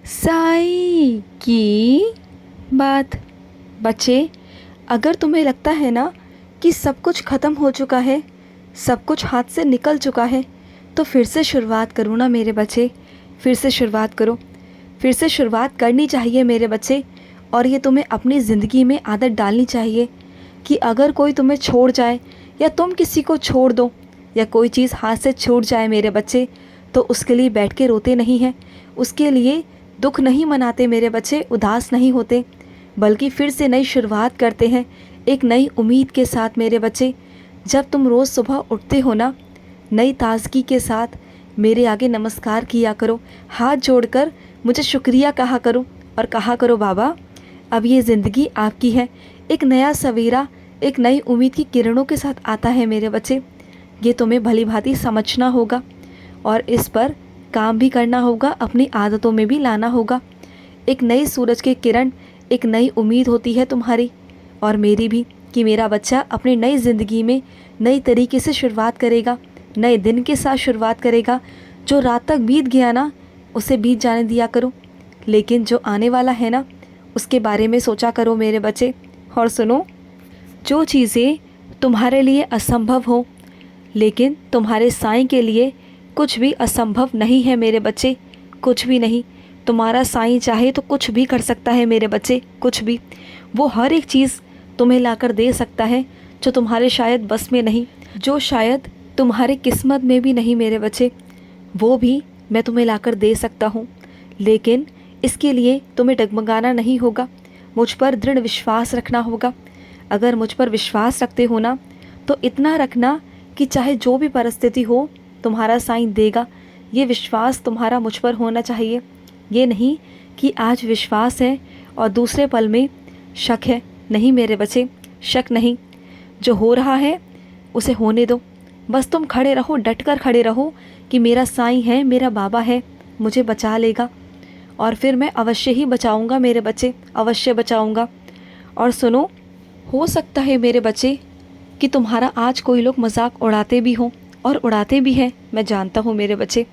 साई की बात। बच्चे, अगर तुम्हें लगता है ना कि सब कुछ ख़त्म हो चुका है, सब कुछ हाथ से निकल चुका है, तो फिर से शुरुआत करो ना मेरे बच्चे। फिर से शुरुआत करो, फिर से शुरुआत करनी चाहिए मेरे बच्चे। और ये तुम्हें अपनी ज़िंदगी में आदत डालनी चाहिए कि अगर कोई तुम्हें छोड़ जाए या तुम किसी को छोड़ दो या कोई चीज़ हाथ से छूट जाए मेरे बच्चे, तो उसके लिए बैठ के रोते नहीं हैं, उसके लिए दुख नहीं मनाते मेरे बच्चे, उदास नहीं होते, बल्कि फिर से नई शुरुआत करते हैं एक नई उम्मीद के साथ मेरे बच्चे। जब तुम रोज़ सुबह उठते हो ना, नई ताजगी के साथ मेरे आगे नमस्कार किया करो, हाथ जोड़कर मुझे शुक्रिया कहा करो और कहा करो बाबा अब ये ज़िंदगी आपकी है। एक नया सवेरा एक नई उम्मीद की किरणों के साथ आता है मेरे बच्चे। ये तुम्हें भली भांति समझना होगा और इस पर काम भी करना होगा, अपनी आदतों में भी लाना होगा। एक नई सूरज की किरण, एक नई उम्मीद होती है तुम्हारी और मेरी भी, कि मेरा बच्चा अपनी नई ज़िंदगी में नई तरीके से शुरुआत करेगा, नए दिन के साथ शुरुआत करेगा। जो रात तक बीत गया ना, उसे बीत जाने दिया करो, लेकिन जो आने वाला है ना, उसके बारे में सोचा करो मेरे बच्चे। और सुनो, जो चीज़ें तुम्हारे लिए असंभव हो, लेकिन तुम्हारे साईं के लिए कुछ भी असंभव नहीं है मेरे बच्चे, कुछ भी नहीं। तुम्हारा साईं चाहे तो कुछ भी कर सकता है मेरे बच्चे, कुछ भी। वो हर एक चीज़ तुम्हें लाकर दे सकता है जो तुम्हारे शायद बस में नहीं, जो शायद तुम्हारे किस्मत में भी नहीं मेरे बच्चे, वो भी मैं तुम्हें लाकर दे सकता हूँ। लेकिन इसके लिए तुम्हें डगमगाना नहीं होगा, मुझ पर दृढ़ विश्वास रखना होगा। अगर मुझ पर विश्वास रखते हो ना, तो इतना रखना कि चाहे जो भी परिस्थिति हो तुम्हारा साईं देगा। ये विश्वास तुम्हारा मुझ पर होना चाहिए। ये नहीं कि आज विश्वास है और दूसरे पल में शक है। नहीं मेरे बच्चे, शक नहीं। जो हो रहा है उसे होने दो। बस तुम खड़े रहो, डटकर खड़े रहो कि मेरा साईं है, मेरा बाबा है, मुझे बचा लेगा और फिर मैं अवश्य ही बचाऊंगा मेरे बच्चे, अवश्य बचाऊंगा। और सुनो, हो सकता है मेरे बच्चे कि तुम्हारा आज कोई लोग मजाक उड़ाते भी हों, और उड़ाते भी हैं, मैं जानता हूँ मेरे बच्चे।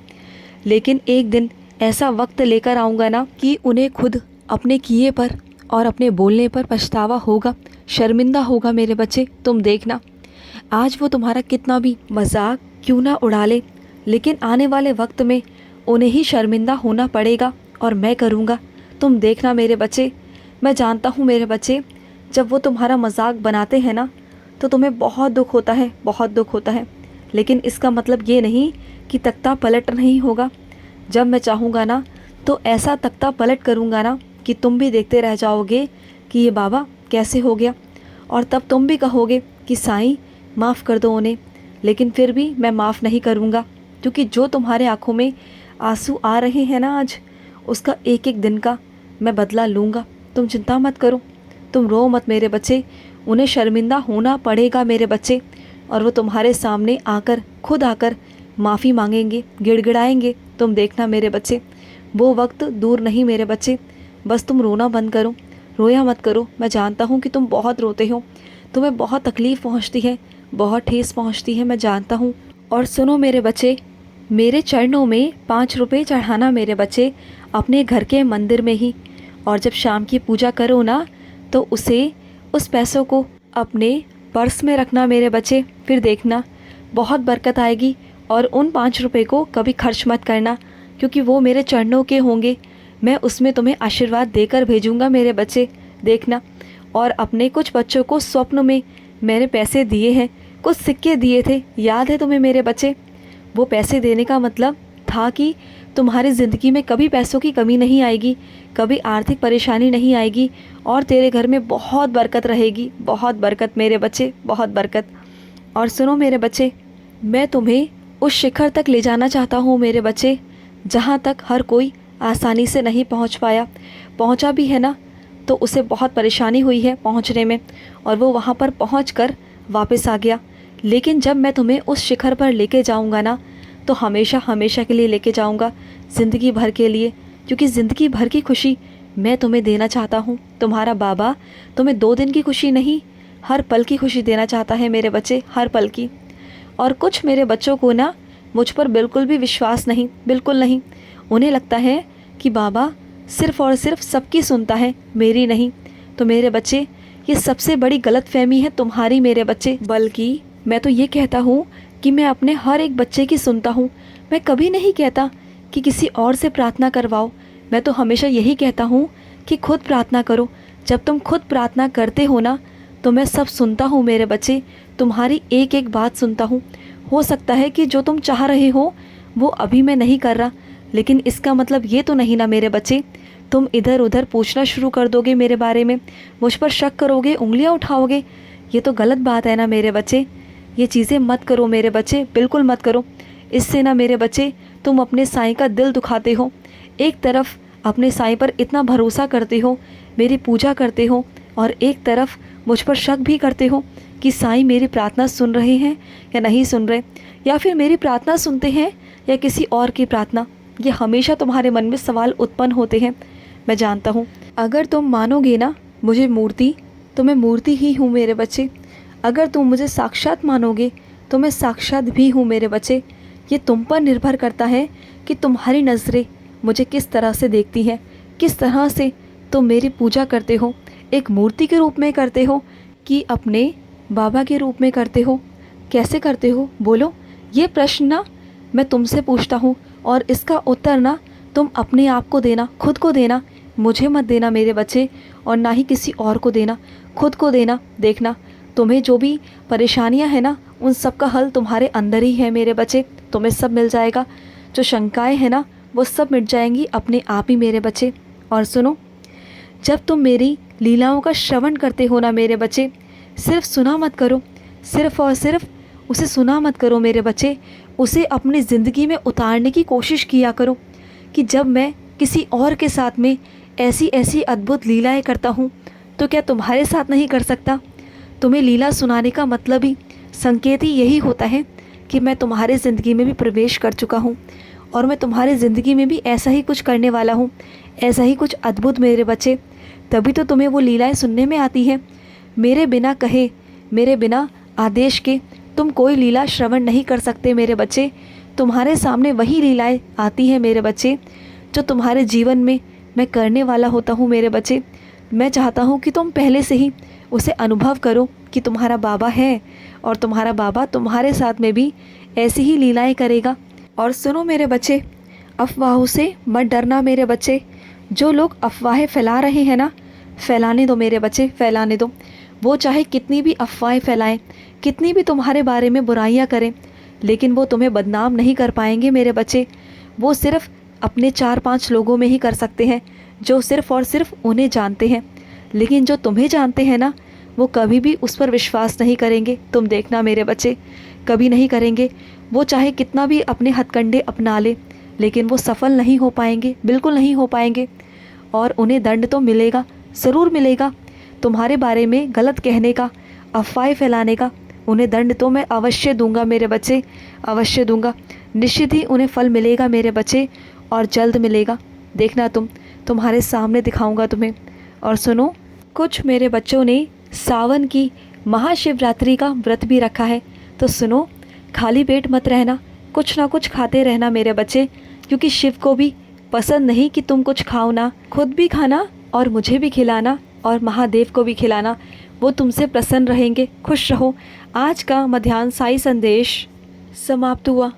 लेकिन एक दिन ऐसा वक्त लेकर आऊँगा ना कि उन्हें खुद अपने किए पर और अपने बोलने पर पछतावा होगा, शर्मिंदा होगा मेरे बच्चे। तुम देखना, आज वो तुम्हारा कितना भी मजाक क्यों ना उड़ा ले, लेकिन आने वाले वक्त में उन्हें ही शर्मिंदा होना पड़ेगा और मैं करूँगा। तुम देखना मेरे बच्चे, मैं जानता हूँ मेरे बच्चे, जब वो तुम्हारा मजाक बनाते हैं ना, तो तुम्हें बहुत दुख होता है, बहुत दुख होता है। लेकिन इसका मतलब ये नहीं कि तख्ता पलट नहीं होगा। जब मैं चाहूँगा ना, तो ऐसा तख्ता पलट करूँगा ना कि तुम भी देखते रह जाओगे कि ये बाबा कैसे हो गया, और तब तुम भी कहोगे कि साईं माफ़ कर दो उन्हें। लेकिन फिर भी मैं माफ़ नहीं करूँगा, क्योंकि जो तुम्हारे आँखों में आंसू आ रहे हैं ना आज, उसका एक एक दिन का मैं बदला लूँगा। तुम चिंता मत करो, तुम रो मत मेरे बच्चे। उन्हें शर्मिंदा होना पड़ेगा मेरे बच्चे, और वो तुम्हारे सामने आकर, खुद आकर माफ़ी मांगेंगे, गिड़गिड़ाएंगे। तुम देखना मेरे बच्चे, वो वक्त दूर नहीं मेरे बच्चे। बस तुम रोना बंद करो, रोया मत करो। मैं जानता हूँ कि तुम बहुत रोते हो, तुम्हें बहुत तकलीफ़ पहुँचती है, बहुत ठेस पहुँचती है, मैं जानता हूँ। और सुनो मेरे बच्चे, मेरे चरणों में 5 रुपये चढ़ाना मेरे बच्चे, अपने घर के मंदिर में ही। और जब शाम की पूजा करो ना, तो उस पैसों को अपने पर्स में रखना मेरे बच्चे। फिर देखना बहुत बरकत आएगी। और उन 5 रुपये को कभी खर्च मत करना, क्योंकि वो मेरे चरणों के होंगे। मैं उसमें तुम्हें आशीर्वाद देकर भेजूँगा मेरे बच्चे, देखना। और अपने कुछ बच्चों को स्वप्न में मैंने पैसे दिए हैं, कुछ सिक्के दिए थे, याद है तुम्हें मेरे बच्चे? वो पैसे देने का मतलब था कि तुम्हारी ज़िंदगी में कभी पैसों की कमी नहीं आएगी, कभी आर्थिक परेशानी नहीं आएगी, और तेरे घर में बहुत बरकत रहेगी, बहुत बरकत मेरे बच्चे, बहुत बरकत। और सुनो मेरे बच्चे, मैं तुम्हें उस शिखर तक ले जाना चाहता हूँ मेरे बच्चे, जहाँ तक हर कोई आसानी से नहीं पहुँच पाया। पहुँचा भी है ना, तो उसे बहुत परेशानी हुई है पहुँचने में, और वो वहाँ पर पहुँच कर वापस आ गया। लेकिन जब मैं तुम्हें उस शिखर पर लेके जाऊँगा ना, तो हमेशा हमेशा के लिए लेके जाऊँगा, ज़िंदगी भर के लिए। क्योंकि ज़िंदगी भर की खुशी मैं तुम्हें देना चाहता हूँ। तुम्हारा बाबा तुम्हें 2 दिन की खुशी नहीं, हर पल की खुशी देना चाहता है मेरे बच्चे, हर पल की। और कुछ मेरे बच्चों को ना मुझ पर बिल्कुल भी विश्वास नहीं, बिल्कुल नहीं। उन्हें लगता है कि बाबा सिर्फ़ और सिर्फ सबकी सुनता है, मेरी नहीं। तो मेरे बच्चे, ये सबसे बड़ी गलतफहमी है तुम्हारी मेरे बच्चे। बल्कि मैं तो ये कहता हूँ कि मैं अपने हर एक बच्चे की सुनता हूँ। मैं कभी नहीं कहता कि किसी और से प्रार्थना करवाओ। मैं तो हमेशा यही कहता हूँ कि खुद प्रार्थना करो। जब तुम खुद प्रार्थना करते हो ना, तो मैं सब सुनता हूँ मेरे बच्चे, तुम्हारी एक एक बात सुनता हूँ। हो सकता है कि जो तुम चाह रहे हो वो अभी मैं नहीं कर रहा, लेकिन इसका मतलब ये तो नहीं ना मेरे बच्चे, तुम इधर उधर पूछना शुरू कर दोगे मेरे बारे में, मुझ पर शक करोगे, उंगलियां उठाओगे। ये तो गलत बात है ना मेरे बच्चे। ये चीज़ें मत करो मेरे बच्चे, बिल्कुल मत करो। इससे ना मेरे बच्चे तुम अपने साईं का दिल दुखाते हो। एक तरफ अपने साईं पर इतना भरोसा करते हो, मेरी पूजा करते हो, और एक तरफ मुझ पर शक भी करते हो कि साईं मेरी प्रार्थना सुन रहे हैं या नहीं सुन रहे, या फिर मेरी प्रार्थना सुनते हैं या किसी और की प्रार्थना। ये हमेशा तुम्हारे मन में सवाल उत्पन्न होते हैं, मैं जानता हूँ। अगर तुम मानोगे ना मुझे मूर्ति, तो मैं मूर्ति ही हूँ मेरे बच्चे। अगर तुम मुझे साक्षात मानोगे तो मैं साक्षात भी हूँ मेरे बच्चे। ये तुम पर निर्भर करता है कि तुम्हारी नज़रें मुझे किस तरह से देखती हैं, किस तरह से तुम मेरी पूजा करते हो। एक मूर्ति के रूप में करते हो कि अपने बाबा के रूप में करते हो, कैसे करते हो बोलो? ये प्रश्न ना मैं तुमसे पूछता हूँ, और इसका उत्तर ना तुम अपने आप को देना, खुद को देना। मुझे मत देना मेरे बच्चे, और ना ही किसी और को देना, खुद को देना। देखना, तुम्हें जो भी परेशानियां हैं ना, उन सब का हल तुम्हारे अंदर ही है मेरे बच्चे। तुम्हें सब मिल जाएगा। जो शंकाएं हैं ना, वो सब मिट जाएंगी अपने आप ही मेरे बच्चे। और सुनो, जब तुम मेरी लीलाओं का श्रवण करते हो ना मेरे बच्चे, सिर्फ सुना मत करो, सिर्फ और सिर्फ उसे सुना मत करो मेरे बच्चे, उसे अपनी ज़िंदगी में उतारने की कोशिश किया करो। कि जब मैं किसी और के साथ में ऐसी ऐसी अद्भुत लीलाएं करता हूँ, तो क्या तुम्हारे साथ नहीं कर सकता? तुम्हें लीला सुनाने का मतलब ही, संकेत ही यही होता है कि मैं तुम्हारे ज़िंदगी में भी प्रवेश कर चुका हूँ, और मैं तुम्हारी ज़िंदगी में भी ऐसा ही कुछ करने वाला हूँ, ऐसा ही कुछ अद्भुत मेरे बच्चे। तभी तो तुम्हें वो लीलाएं सुनने में आती हैं। मेरे बिना कहे, मेरे बिना आदेश के तुम कोई लीला श्रवण नहीं कर सकते मेरे बच्चे। तुम्हारे सामने वही लीलाएं आती हैं मेरे बच्चे जो तुम्हारे जीवन में मैं करने वाला होता हूँ मेरे बच्चे। मैं चाहता हूँ कि तुम पहले से ही उसे अनुभव करो कि तुम्हारा बाबा है, और तुम्हारा बाबा तुम्हारे साथ में भी ऐसी ही लीलाएं करेगा। और सुनो मेरे बच्चे, अफवाहों से मत डरना मेरे बच्चे। जो लोग अफवाहें फैला रहे हैं ना, फैलाने दो मेरे बच्चे, फैलाने दो। वो चाहे कितनी भी अफवाहें फैलाएं, कितनी भी तुम्हारे बारे में बुराइयां करें, लेकिन वो तुम्हें बदनाम नहीं कर पाएंगे मेरे बच्चे। वो सिर्फ अपने 4-5 लोगों में ही कर सकते हैं जो सिर्फ और सिर्फ उन्हें जानते हैं। लेकिन जो तुम्हें जानते हैं ना, वो कभी भी उस पर विश्वास नहीं करेंगे। तुम देखना मेरे बच्चे, कभी नहीं करेंगे। वो चाहे कितना भी अपने हथकंडे अपना ले, लेकिन वो सफल नहीं हो पाएंगे, बिल्कुल नहीं हो पाएंगे। और उन्हें दंड तो मिलेगा, ज़रूर मिलेगा। तुम्हारे बारे में गलत कहने का, अफवाहें फैलाने का, उन्हें दंड तो मैं अवश्य दूंगा मेरे बच्चे, अवश्य दूंगा। निश्चित ही उन्हें फल मिलेगा मेरे बच्चे, और जल्द मिलेगा। देखना, तुम्हारे सामने दिखाऊंगा तुम्हें। और सुनो, कुछ मेरे बच्चों ने सावन की महाशिवरात्रि का व्रत भी रखा है। तो सुनो, खाली पेट मत रहना, कुछ ना कुछ खाते रहना मेरे बच्चे, क्योंकि शिव को भी पसंद नहीं कि तुम कुछ खाओ ना। खुद भी खाना और मुझे भी खिलाना, और महादेव को भी खिलाना। वो तुमसे प्रसन्न रहेंगे। खुश रहो। आज का मध्याह्न साई संदेश समाप्त हुआ।